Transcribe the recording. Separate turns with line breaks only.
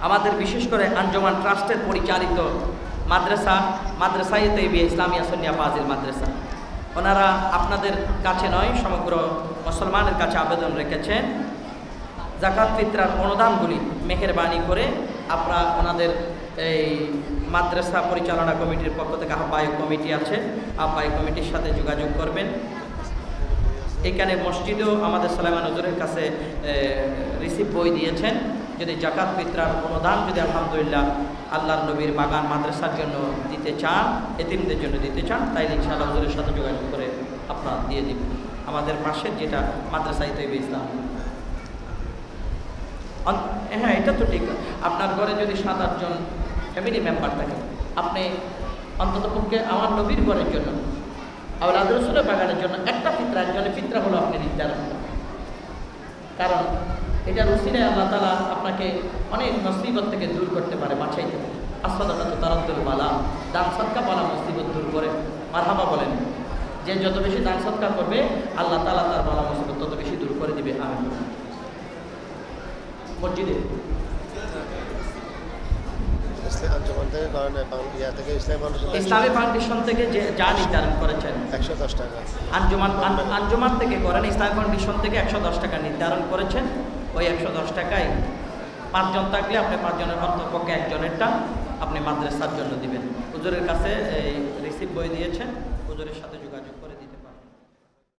আমাদের বিশেষ করে আঞ্জুমান ট্রাস্টের পরিচালিত মাদ্রাসায়ে তাইয়্যিবা ইসলামিয়া সুন্নিয়া ফাজিল মাদ্রাসা, ওনারা আপনাদের কাছে নয় সমগ্র মুসলমানের কাছে আবেদন রেখেছেন যাকাত ফিতরার অনুদানগুলি মেহেরবানি করে আপনারা ওনাদের এই মাদ্রাসা পরিচালনা কমিটির পক্ষ থেকে আহ্বায়ক কমিটি আছে, আহ্বায়ক কমিটির সাথে যোগাযোগ করবেন। এখানে মসজিদেও আমাদের সুলাইমান হুজুরের কাছে রিসিভ বই দিয়েছেন। যদি জাকাত ফিতরার অনুদান যদি আলহামদুলিল্লাহ আল্লাহর নবীর বাগান মাদ্রাসার জন্য দিতে চান, এতিমদের জন্য দিতে চান, তাইলে ইনশাআল্লাহ হুজুরের সাথে যোগাযোগ করে আপনারা দিয়ে দিবেন। আমাদের পাশের যেটা মাদ্রাসায়ে তাইয়্যিবা ইসলাম, হ্যাঁ এটা তো ঠিক। আপনার ঘরে যদি 7-8 জন ফ্যামিলি মেম্বার থাকে, আপনি অন্ততপক্ষে আমার নবীর ঘরের জন্য আওলাদ রাসূলের বাগানের জন্য একটা ফিতরা, একজনের ফিতরা হলো আপনি নির্ধারণ করেন। কারণ এটার উসিলায় আল্লাহ তাআলা আপনাকে অনেক মুসিবত থেকে দূর করতে পারে, বাঁচাইতে পারে। আসসাদাকাতু তারাদ্দুল বালা, দান সদকা বালা মুসিবত দূর করে। মারহাবা বলেন। যে যত বেশি দান সদকা করবে আল্লাহ তাআলা তার বালা মুসিবত তত বেশি দূর করে দিবে। আমিন। মসজিদে ইসলামী ফাউন্ডেশন থেকে যে যা নির্ধারণ করেছেন
110 টাকা,
আঞ্জুমান থেকে করেন, ইসলামী ফাউন্ডেশন থেকে 110 টাকা নির্ধারণ করেছেন। ওই 110 টাকায় 5 জন থাকলে আপনি 5 জনের অন্তপক্ষে একজনেরটা আপনি মাদ্রাসার জন্য দিবেন। হুজুরের কাছে এই রিসিভ বই দিয়েছেন, হুজুরের সাথে যোগাযোগ করে